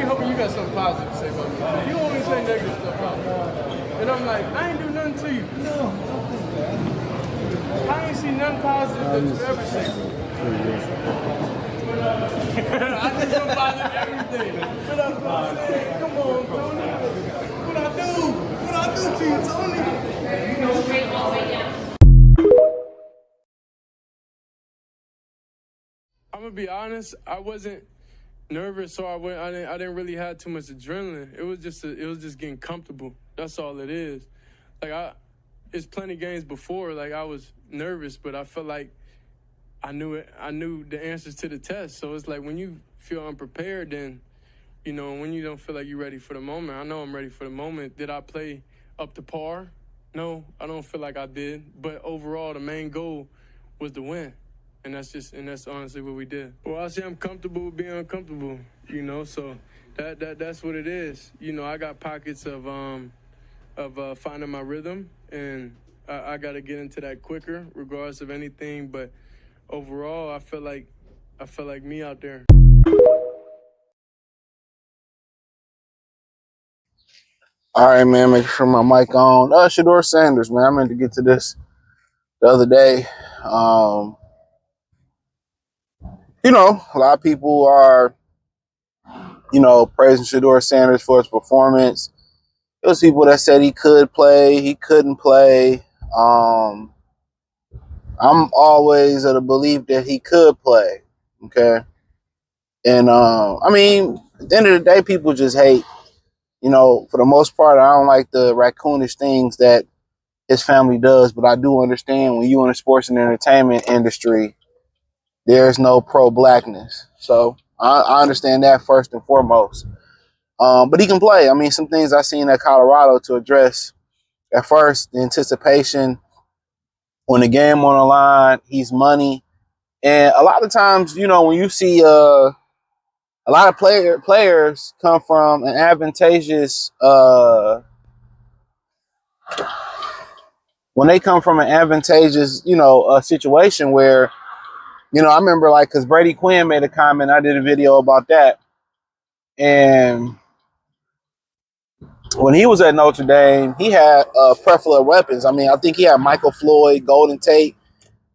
be hoping you got something positive to say about me. You always say negative stuff about me. And I'm like, I ain't do nothing to you. No. I ain't seen nothing positive that you ever said. I did something positive every day. But that's what I'm saying. Come on, Tony. What I do? What I do to you, Tony? I'm gonna be honest. I wasn't nervous, so I didn't really have too much adrenaline. It was just getting comfortable. That's all it is. Like it's plenty games before. Like I was nervous, but I felt like I knew it. I knew the answers to the test. So it's like when you feel unprepared, then when you don't feel like you're ready for the moment. I know I'm ready for the moment. Did I play up to par? No, I don't feel like I did. But overall, the main goal was to win. And that's honestly what we did. Well, I say I'm comfortable with being uncomfortable, so that's what it is. I got pockets of finding my rhythm, and I got to get into that quicker, regardless of anything. But overall, I feel like me out there. All right, man, make sure my mic on. Shedeur Sanders, man, I meant to get to this the other day. A lot of people are, praising Shedeur Sanders for his performance. There was people that said he could play, he couldn't play. I'm always of the belief that he could play, okay? And, at the end of the day, people just hate. For the most part, I don't like the raccoonish things that his family does, but I do understand when you're in the sports and entertainment industry, there's no pro-blackness. So I understand that first and foremost. But he can play. Some things I seen at Colorado to address. At first, the anticipation when the game on the line, he's money. And a lot of times, when you see a lot of players come from an advantageous situation where, I remember because Brady Quinn made a comment, I did a video about that. And when he was at Notre Dame, he had a plethora of weapons. I think he had Michael Floyd, Golden Tate.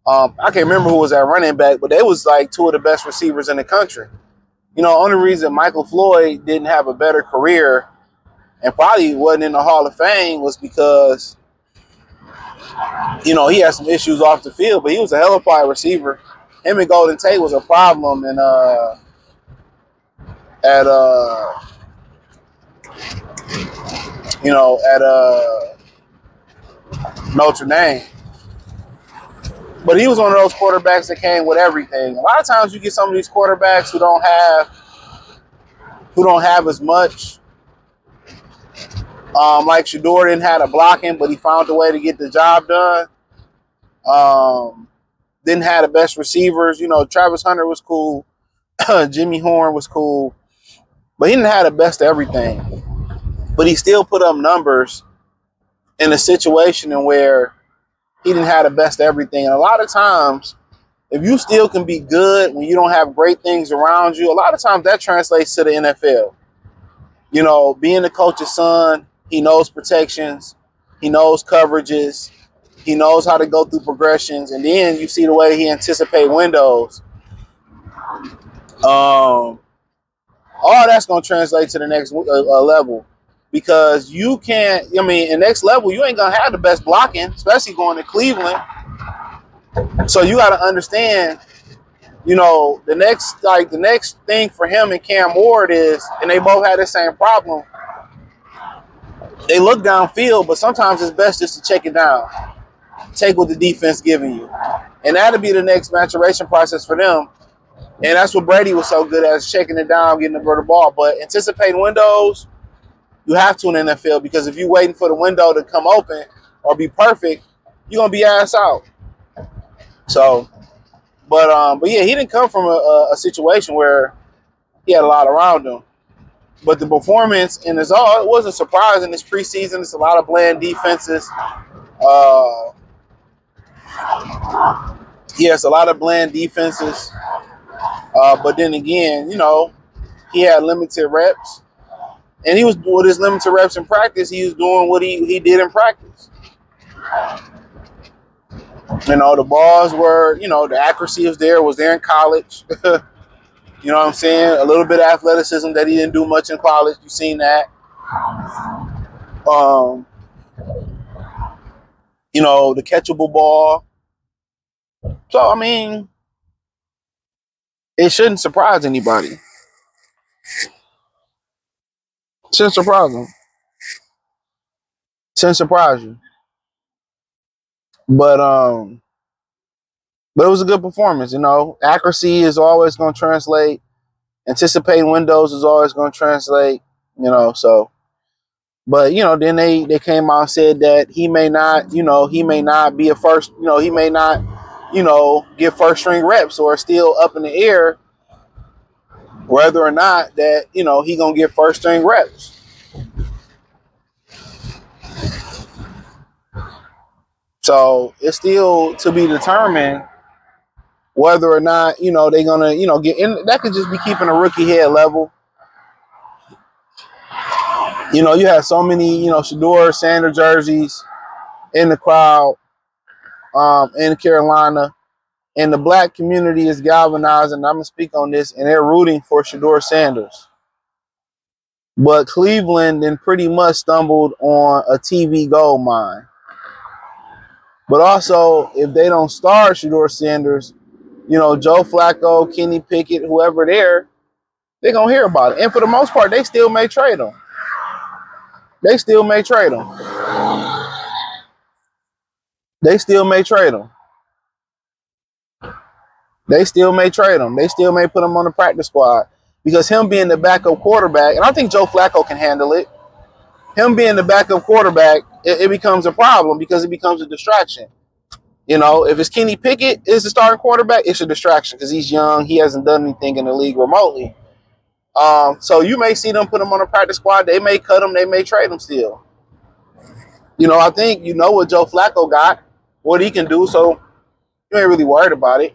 I can't remember who was at running back, but they was like two of the best receivers in the country. Only reason Michael Floyd didn't have a better career and probably wasn't in the Hall of Fame was because, he had some issues off the field, but he was a hell of a wide receiver. Him and Golden Tate was a problem at Notre Dame. But he was one of those quarterbacks that came with everything. A lot of times you get some of these quarterbacks who don't have as much. Like Shedeur didn't have a blocking, but he found a way to get the job done. Didn't have the best receivers. Travis Hunter was cool. Jimmy Horn was cool. But he didn't have the best of everything. But he still put up numbers in a situation in where he didn't have the best of everything. And a lot of times, if you still can be good when you don't have great things around you, a lot of times that translates to the NFL. Being the coach's son, he knows protections, he knows coverages, he knows how to go through progressions, and then you see the way he anticipates windows. All that's going to translate to the next level. Because you can't, in next level, you ain't going to have the best blocking, especially going to Cleveland. So you got to understand, the next thing for him and Cam Ward is, and they both had the same problem, they look downfield, but sometimes it's best just to check it down. Take what the defense giving you. And that'll be the next maturation process for them. And that's what Brady was so good at, checking it down, getting the ball. But anticipating windows, you have to in the NFL, because if you're waiting for the window to come open or be perfect, you're going to be ass out. So, but yeah, he didn't come from a situation where he had a lot around him. But the performance in it wasn't surprising. It's preseason. It's a lot of bland defenses. He has a lot of bland defenses. But then again, he had limited reps. And he was with his limited reps in practice, he was doing what he did in practice. The balls were, the accuracy was there in college. You know what I'm saying? A little bit of athleticism that he didn't do much in college. You've seen that. The catchable ball. So, I mean, it shouldn't surprise anybody. It shouldn't surprise them. It shouldn't surprise you. But it was a good performance, Accuracy is always going to translate. Anticipating windows is always going to translate, so. But, then they came out and said that he may not be a first, he may not, get first string reps, or still up in the air whether or not that, he going to get first string reps. So it's still to be determined whether or not, they're going to, get in. That could just be keeping a rookie head level. You have so many, Shedeur Sanders jerseys in the crowd in Carolina. And the black community is galvanized, and I'm going to speak on this, and they're rooting for Shedeur Sanders. But Cleveland then pretty much stumbled on a TV gold mine. But also, if they don't start Shedeur Sanders, Joe Flacco, Kenny Pickett, whoever they're going to hear about it. And for the most part, they still may trade them. They still may trade them. They still may trade them. They still may trade him. They still may put him on the practice squad, because him being the backup quarterback, and I think Joe Flacco can handle it. Him being the backup quarterback, it becomes a problem, because it becomes a distraction. If it's Kenny Pickett is the starting quarterback, it's a distraction because he's young. He hasn't done anything in the league remotely. So you may see them put him on the practice squad. They may cut him. They may trade him still. I think what Joe Flacco got, what he can do, so you ain't really worried about it.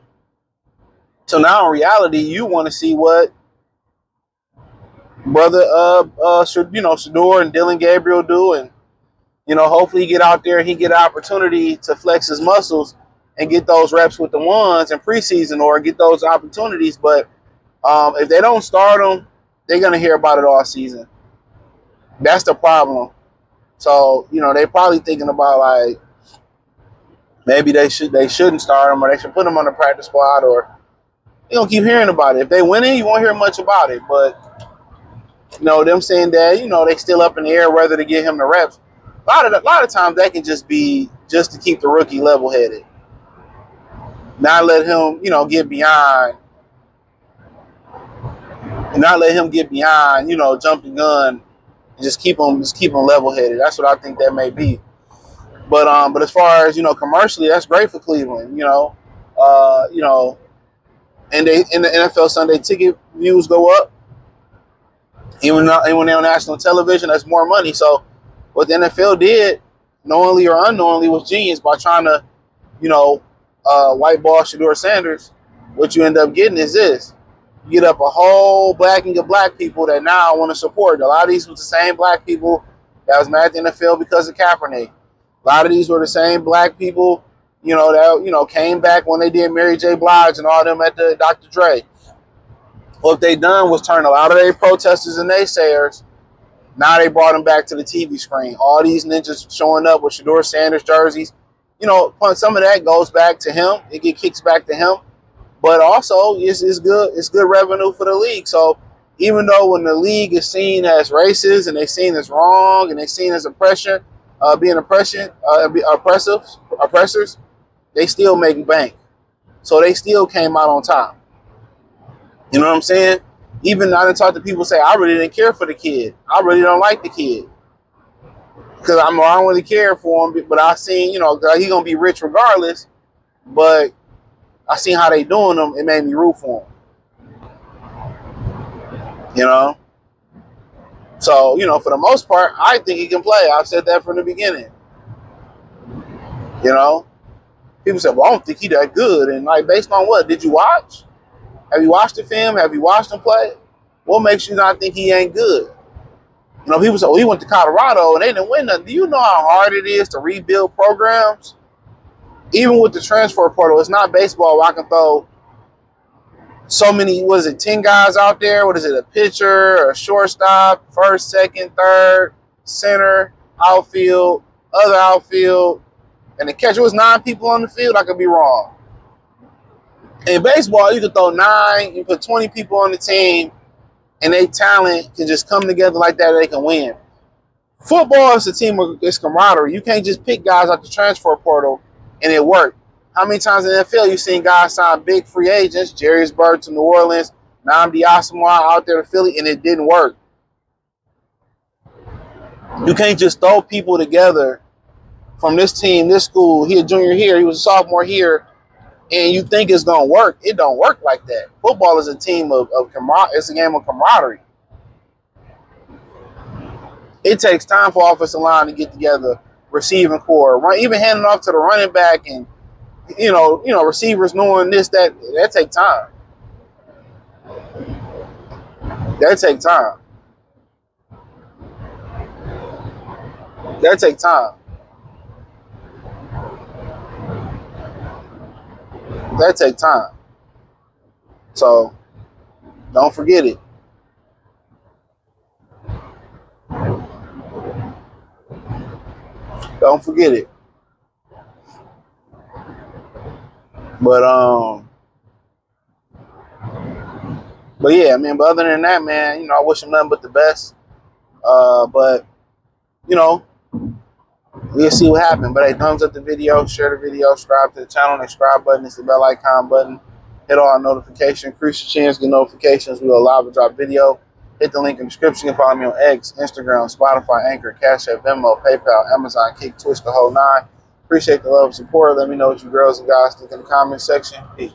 So now in reality, you want to see what brother Shedeur and Dylan Gabriel do, and hopefully he get out there and he get an opportunity to flex his muscles and get those reps with the ones in preseason, or get those opportunities. But if they don't start them, they're gonna hear about it all season. That's the problem. So they're probably thinking about, like, maybe they shouldn't start them, or they should put them on the practice squad, or you don't keep hearing about it. If they winning, you won't hear much about it. But them saying that they still up in the air whether to give him the reps. A lot of times that can just be just to keep the rookie level headed, not let him get beyond, jump the gun, and just keep him level headed. That's what I think that may be. But as far as commercially, that's great for Cleveland. And in the NFL Sunday ticket views go up. Even when they're on national television, that's more money. So what the NFL did, knowingly or unknowingly, was genius by trying to, whiteball Shedeur Sanders. What you end up getting is this. You get up a whole blacking of black people that now want to support. A lot of these were the same black people that was mad at the NFL because of Kaepernick. A lot of these were the same black people, that came back when they did Mary J. Blige and all them at the Dr. Dre. What they done was turn a lot of their protesters and naysayers. Now they brought them back to the TV screen. All these ninjas showing up with Shedeur Sanders jerseys. Some of that goes back to him. It kicks back to him. But also, it's good. It's good revenue for the league. So even though when the league is seen as racist, and they seen as wrong, and they seen as oppression, oppressors, they still make bank. So they still came out on top. You know what I'm saying? Even I done talked to people say, I really didn't care for the kid. I really don't like the kid. Because I don't really care for him. But I seen, he going to be rich regardless. But I seen how they doing them. It made me root for him. So, for the most part, I think he can play. I've said that from the beginning. People say, well, I don't think he that good. And like, based on what? Did you watch? Have you watched the film? Have you watched him play? What makes you not think he ain't good? You know, people say, well, he went to Colorado and they didn't win nothing. Do you know how hard it is to rebuild programs? Even with the transfer portal, it's not baseball where I can throw so many, 10 guys out there? What is it, a pitcher, a shortstop, first, second, third, center, outfield, other outfield, and the catcher was 9 people on the field? I could be wrong. In baseball, you could throw 9, you put 20 people on the team, and their talent can just come together like that and they can win. Football is a team of it's camaraderie. You can't just pick guys out the transfer portal and it worked. How many times in the NFL you've seen guys sign big free agents, Jarius Bird to New Orleans, Nnamdi Asomugha out there to Philly, and it didn't work? You can't just throw people together from this team, this school. He a junior here, he was a sophomore here, and you think it's gonna work. It don't work like that. Football is a team of camaraderie. It's a game of camaraderie. It takes time for offensive line to get together, receiving core, even handing off to the running back, and you know, receivers knowing this, that take time. That take time. That take time. That take time. So don't forget it. Don't forget it. But yeah, man. But other than that, man, I wish him nothing but the best. But we'll see what happens. But hey, thumbs up the video, share the video, subscribe to the channel. The subscribe button is the bell icon button. Hit all our notifications. Increase your chance to get notifications. We will live and drop video. Hit the link in the description. You can follow me on X, Instagram, Spotify, Anchor, Cash App, Venmo, PayPal, Amazon, Kick, Twitch, the whole 9. Appreciate the love and support. Let me know what you girls and guys think in the comment section. Peace.